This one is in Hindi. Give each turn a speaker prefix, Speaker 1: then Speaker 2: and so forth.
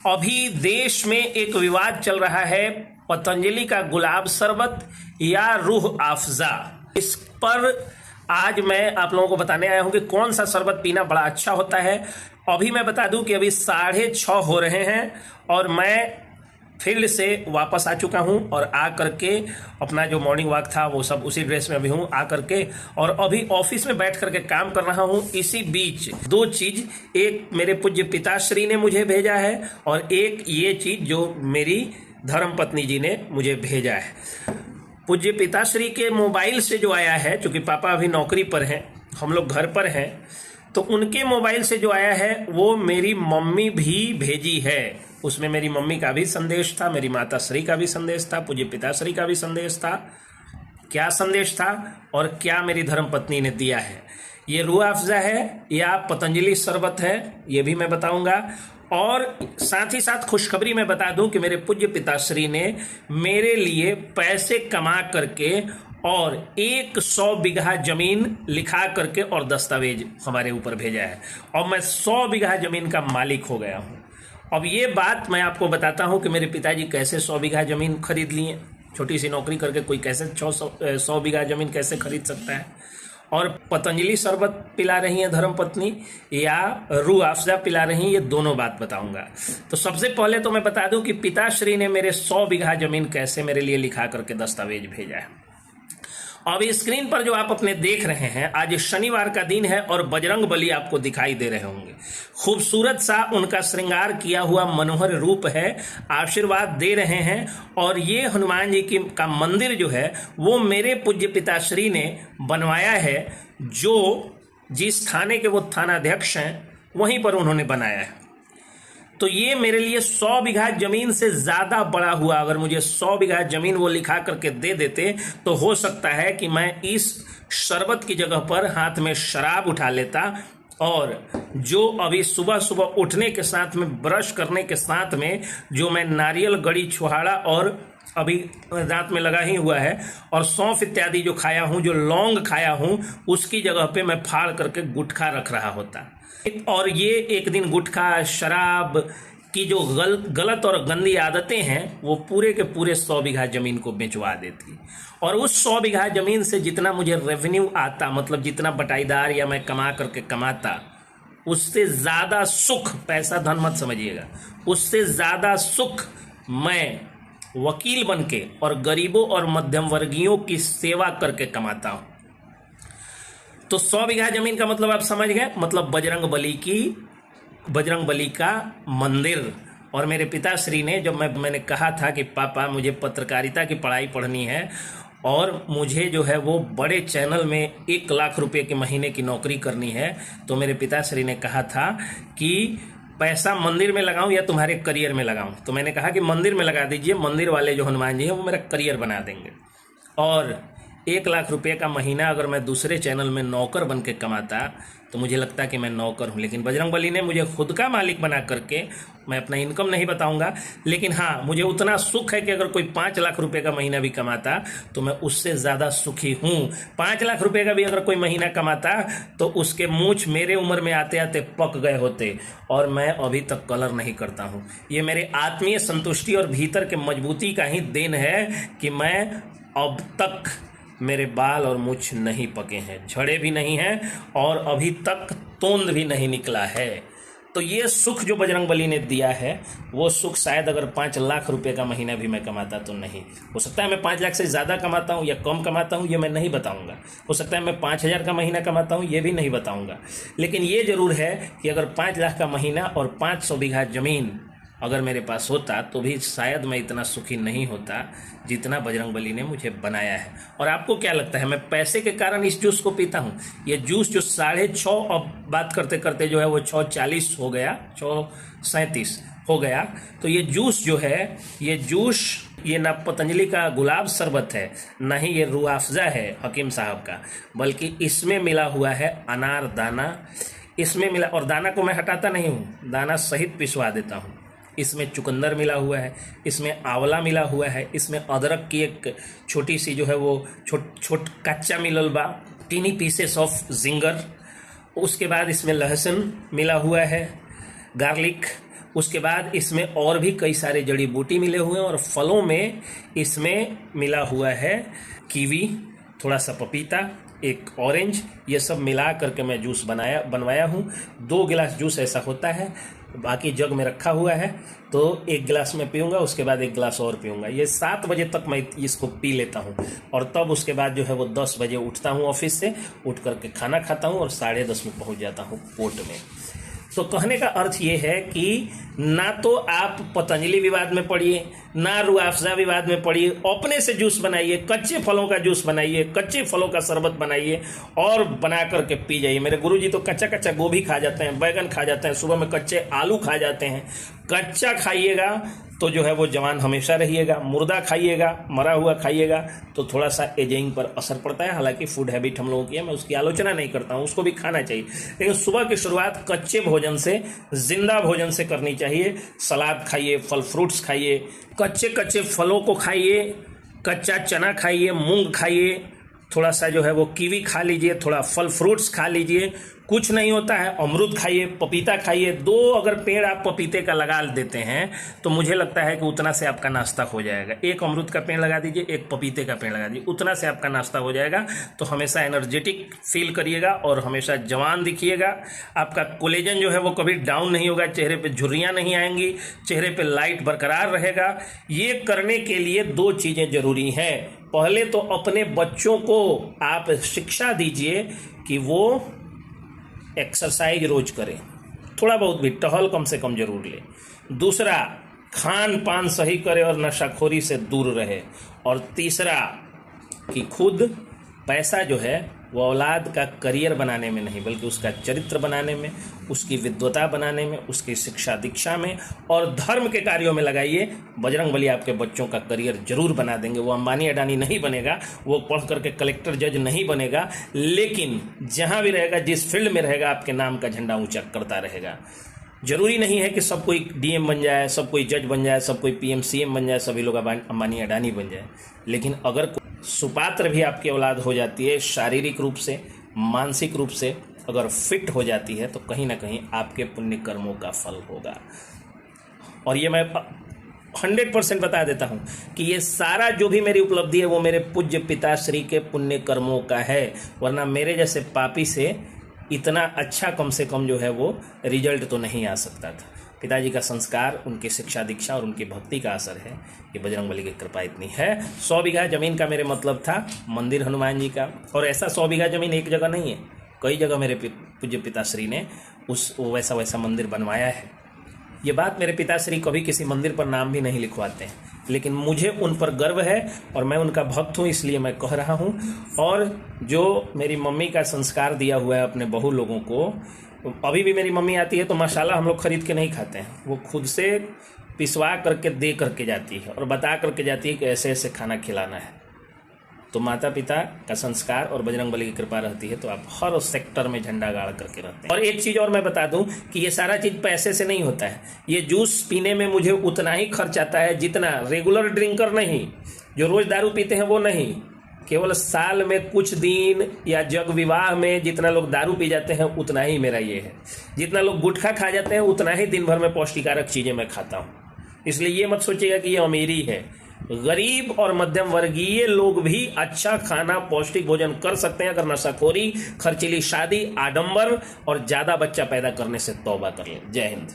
Speaker 1: अभी देश में एक विवाद चल रहा है, पतंजलि का गुलाब शरबत या रूह अफ़ज़ा। इस पर आज मैं आप लोगों को बताने आया हूं कि कौन सा शरबत पीना बड़ा अच्छा होता है। अभी मैं बता दूं कि अभी 6:30 हो रहे हैं और मैं फील्ड से वापस आ चुका हूं और आ करके अपना जो मॉर्निंग वॉक था वो सब उसी ड्रेस में अभी हूं आ करके, और अभी ऑफिस में बैठ करके काम कर रहा हूं। इसी बीच दो चीज, एक मेरे पूज्य पिताश्री ने मुझे भेजा है और एक ये चीज जो मेरी धर्मपत्नी जी ने मुझे भेजा है। पूज्य पिताश्री के मोबाइल से जो आया है, चूंकि पापा अभी नौकरी पर हैं, हम लोग घर पर हैं, तो उनके मोबाइल से जो आया है वो मेरी मम्मी भी भेजी है। उसमें मेरी मम्मी का भी संदेश था, मेरी माता श्री का भी संदेश था, पूज्य पिताश्री का भी संदेश था। क्या संदेश था और क्या मेरी धर्मपत्नी ने दिया है, ये रूह अफ़ज़ा है या पतंजलि शरबत है, ये भी मैं बताऊंगा। और साथ ही साथ खुशखबरी मैं बता दूं कि मेरे पूज्य पिताश्री ने मेरे लिए पैसे कमा करके और 100 बीघा जमीन लिखा करके और दस्तावेज हमारे ऊपर भेजा है और मैं 100 बीघा जमीन का मालिक हो गया हूं। अब ये बात मैं आपको बताता हूं कि मेरे पिताजी कैसे 100 बीघा जमीन खरीद लिए। छोटी सी नौकरी करके कोई कैसे 100 बीघा जमीन कैसे खरीद सकता है। और पतंजलि शरबत पिला रही है धर्मपत्नी या रूह अफ़ज़ा पिला रही है, ये दोनों बात बताऊंगा। तो सबसे पहले तो मैं बता दूं कि पिताश्री ने मेरे 100 बीघा जमीन कैसे मेरे लिए लिखा करके दस्तावेज भेजा है। अब स्क्रीन पर जो आप अपने देख रहे हैं, आज शनिवार का दिन है और बजरंग बली आपको दिखाई दे रहे होंगे। खूबसूरत सा उनका श्रृंगार किया हुआ मनोहर रूप है, आशीर्वाद दे रहे हैं। और ये हनुमान जी का मंदिर जो है वो मेरे पूज्य पिताश्री ने बनवाया है, जो जिस थाने के वो थानाध्यक्ष हैं वहीं पर उन्होंने बनाया है। तो ये मेरे लिए 100 बीघा जमीन से ज्यादा बड़ा हुआ। अगर मुझे 100 बीघा जमीन वो लिखा करके दे देते तो हो सकता है कि मैं इस शरबत की जगह पर हाथ में शराब उठा लेता और जो अभी सुबह सुबह उठने के साथ में, ब्रश करने के साथ में जो मैं नारियल, गड़ी, छुहाड़ा और अभी दांत में लगा ही हुआ है और सौंफ इत्यादि जो खाया हूं, जो लौंग खाया हूं, उसकी जगह पे मैं फाड़ करके गुटखा रख रहा होता। और ये एक दिन गुटखा, शराब की जो गलत और गंदी आदतें हैं वो पूरे के पूरे 100 बीघा जमीन को बेचवा देती। और उस 100 बीघा जमीन से जितना मुझे रेवेन्यू आता, मतलब जितना बटाईदार या मैं कमा करके कमाता, उससे ज्यादा सुख, पैसा धन मत समझिएगा, उससे ज्यादा सुख मैं वकील बनके और गरीबों और मध्यम वर्गीयों की सेवा करके कमाता हूं। तो 100 बीघा जमीन का मतलब आप समझ गए, मतलब बजरंग बली का मंदिर। और मेरे पिताश्री ने, जब मैंने कहा था कि पापा मुझे पत्रकारिता की पढ़ाई पढ़नी है और मुझे जो है वो बड़े चैनल में 1 लाख रुपए के महीने की नौकरी करनी है, तो मेरे पिताश्री ने कहा था कि पैसा मंदिर में लगाऊं या तुम्हारे करियर में लगाऊं। तो मैंने कहा कि मंदिर में लगा दीजिए, मंदिर वाले जो हनुमान जी हैं वो मेरा करियर बना देंगे। और 1 लाख रुपए का महीना अगर मैं दूसरे चैनल में नौकर बन के कमाता तो मुझे लगता कि मैं नौकर हूं। लेकिन बजरंग बली ने मुझे खुद का मालिक बना करके, मैं अपना इनकम नहीं बताऊंगा, लेकिन हाँ मुझे उतना सुख है कि अगर कोई 5 लाख रुपए का महीना भी कमाता तो मैं उससे ज़्यादा सुखी हूँ। 5 लाख रुपए का भी अगर कोई महीना कमाता तो उसके मूंछ मेरे उम्र में आते आते पक गए होते और मैं अभी तक कलर नहीं करता हूँ। ये मेरे आत्मीय संतुष्टि और भीतर के मजबूती का ही देन है कि मैं अब तक, मेरे बाल और मूछ नहीं पके हैं, झड़े भी नहीं हैं और अभी तक तोंद भी नहीं निकला है। तो ये सुख जो बजरंग बली ने दिया है वो सुख शायद अगर 5 लाख रुपए का महीना भी मैं कमाता तो नहीं हो सकता है। मैं 5 लाख से ज़्यादा कमाता हूँ या कम कमाता हूँ ये मैं नहीं बताऊँगा। हो सकता है मैं 5,000 का महीना कमाता हूँ, ये भी नहीं बताऊँगा। लेकिन ये जरूर है कि अगर 5 लाख का महीना और 500 बीघा जमीन अगर मेरे पास होता तो भी शायद मैं इतना सुखी नहीं होता जितना बजरंग बली ने मुझे बनाया है। और आपको क्या लगता है, मैं पैसे के कारण इस जूस को पीता हूँ? ये जूस जो 6:30, अब बात करते करते जो है वो 6:40 हो गया, 6:37 हो गया। तो ये जूस जो है, ये जूस, ये ना पतंजलि का गुलाब शरबत है, ना ही ये रूह अफ़ज़ा है हकीम साहब का, बल्कि इसमें मिला हुआ है अनार दाना। इसमें मिला, और दाना को मैं हटाता नहीं हूँ, दाना सहित पिसवा देता हूँ। इसमें चुकंदर मिला हुआ है, इसमें आंवला मिला हुआ है, इसमें अदरक की एक छोटी सी जो है वो छोट कच्चा मिलल बा, टीनी पीसेस ऑफ जिंगर। उसके बाद इसमें लहसुन मिला हुआ है, गार्लिक, उसके बाद इसमें और भी कई सारे जड़ी बूटी मिले हुए हैं और फलों में इसमें मिला हुआ है कीवी, थोड़ा सा पपीता, एक ऑरेंज, ये सब मिला करके मैं जूस बनवाया हूँ। 2 गिलास जूस ऐसा होता है, बाकी जग में रखा हुआ है, तो 1 गिलास मैं पीऊँगा, उसके बाद 1 गिलास और पीऊँगा। ये 7 बजे तक मैं इसको पी लेता हूँ और तब उसके बाद जो है वो 10 बजे उठता हूँ ऑफिस से, उठ करके खाना खाता हूँ और 10:30 में पहुँच जाता हूँ कोर्ट में। तो कहने का अर्थ ये है कि ना तो आप पतंजलि विवाद में पड़िए, ना रूह अफ़ज़ा विवाद में पड़िए, अपने से जूस बनाइए, कच्चे फलों का जूस बनाइए, कच्चे फलों का शरबत बनाइए और बना करके पी जाइए। मेरे गुरुजी तो कच्चा कच्चा गोभी खा जाते हैं, बैगन खा जाते हैं, सुबह में कच्चे आलू खा जाते हैं। कच्चा खाइएगा तो जो है वो जवान हमेशा रहिएगा, मुर्दा खाइएगा, मरा हुआ खाइएगा तो थोड़ा सा एजिंग पर असर पड़ता है। हालांकि फूड हैबिट हम लोगों की है, मैं उसकी आलोचना नहीं करता हूँ, उसको भी खाना चाहिए, लेकिन सुबह की शुरुआत कच्चे भोजन से, जिंदा भोजन से करनी चाहिए। सलाद खाइए, फल फ्रूट्स खाइए, कच्चे फलों को खाइए, कच्चा चना खाइए, मूंग खाइए, थोड़ा सा जो है वो कीवी खा लीजिए, थोड़ा फल फ्रूट्स खा लीजिए, कुछ नहीं होता है। अमरूद खाइए, पपीता खाइए। 2 अगर पेड़ आप पपीते का लगा देते हैं तो मुझे लगता है कि उतना से आपका नाश्ता हो जाएगा। 1 अमरूद का पेड़ लगा दीजिए, 1 पपीते का पेड़ लगा दीजिए, उतना से आपका नाश्ता हो जाएगा। तो हमेशा एनर्जेटिक फील करिएगा और हमेशा जवान दिखिएगा। आपका कोलेजन जो है वो कभी डाउन नहीं होगा, चेहरे पे झुर्रियाँ नहीं आएंगी, चेहरे पे लाइट बरकरार रहेगा। ये करने के लिए 2 चीज़ें ज़रूरी हैं। पहले तो अपने बच्चों को आप शिक्षा दीजिए कि वो एक्सरसाइज रोज करें, थोड़ा बहुत भी टहल कम से कम जरूर ले। दूसरा, खान पान सही करे और नशाखोरी से दूर रहे। और तीसरा कि खुद पैसा जो है वो औलाद का करियर बनाने में नहीं, बल्कि उसका चरित्र बनाने में, उसकी विद्वता बनाने में, उसकी शिक्षा दीक्षा में और धर्म के कार्यों में लगाइए। बजरंगबली आपके बच्चों का करियर जरूर बना देंगे। वो अंबानी अडानी नहीं बनेगा, वो पढ़ करके कलेक्टर जज नहीं बनेगा, लेकिन जहाँ भी रहेगा, जिस फील्ड में रहेगा, आपके नाम का झंडा ऊंचा करता रहेगा। जरूरी नहीं है कि सब कोई डीएम बन जाए, सब कोई जज बन जाए, सब कोई पीएम सीएम बन जाए, सभी लोग अंबानी अडानी बन जाए, लेकिन अगर सुपात्र भी आपकी औलाद हो जाती है, शारीरिक रूप से, मानसिक रूप से अगर फिट हो जाती है, तो कहीं ना कहीं आपके पुण्य कर्मों का फल होगा। और ये मैं 100% बता देता हूँ कि ये सारा जो भी मेरी उपलब्धि है वो मेरे पूज्य पिताश्री के पुण्य कर्मों का है, वरना मेरे जैसे पापी से इतना अच्छा कम से कम जो है वो रिजल्ट तो नहीं आ सकता था। पिताजी का संस्कार, उनकी शिक्षा दीक्षा और उनकी भक्ति का असर है कि बजरंगबली की कृपा इतनी है। 100 बीघा जमीन का मेरे मतलब था मंदिर हनुमान जी का, और ऐसा 100 बीघा जमीन एक जगह नहीं है, कई जगह मेरे पूज्य पिताश्री ने वैसा मंदिर बनवाया है। ये बात मेरे पिताश्री कभी किसी मंदिर पर नाम भी नहीं लिखवाते हैं, लेकिन मुझे उन पर गर्व है और मैं उनका भक्त हूँ, इसलिए मैं कह रहा हूँ। और जो मेरी मम्मी का संस्कार दिया हुआ है अपने बहू लोगों को, अभी भी मेरी मम्मी आती है तो मसाला हम लोग खरीद के नहीं खाते हैं, वो खुद से पिसवा करके दे करके जाती है और बता करके जाती है कि ऐसे ऐसे खाना खिलाना है। तो माता पिता का संस्कार और बजरंगबली की कृपा रहती है तो आप हर सेक्टर में झंडा गाड़ करके रहते हैं। और एक चीज़ और मैं बता दूं कि ये सारा चीज़ पैसे से नहीं होता है। ये जूस पीने में मुझे उतना ही खर्च आता है जितना रेगुलर ड्रिंकर नहीं, जो रोज़ दारू पीते हैं वो नहीं, केवल साल में कुछ दिन या जग विवाह में जितना लोग दारू पी जाते हैं उतना ही मेरा ये है। जितना लोग गुटखा खा जाते हैं उतना ही दिन भर में पौष्टिकारक चीज़ें मैं खाता हूँ। इसलिए ये मत सोचिएगा कि ये अमीरी है। गरीब और मध्यम वर्गीय लोग भी अच्छा खाना, पौष्टिक भोजन कर सकते हैं अगर नशाखोरी, खर्चीली शादी, आडंबर और ज़्यादा बच्चा पैदा करने से तौबा कर लें। जय हिंद।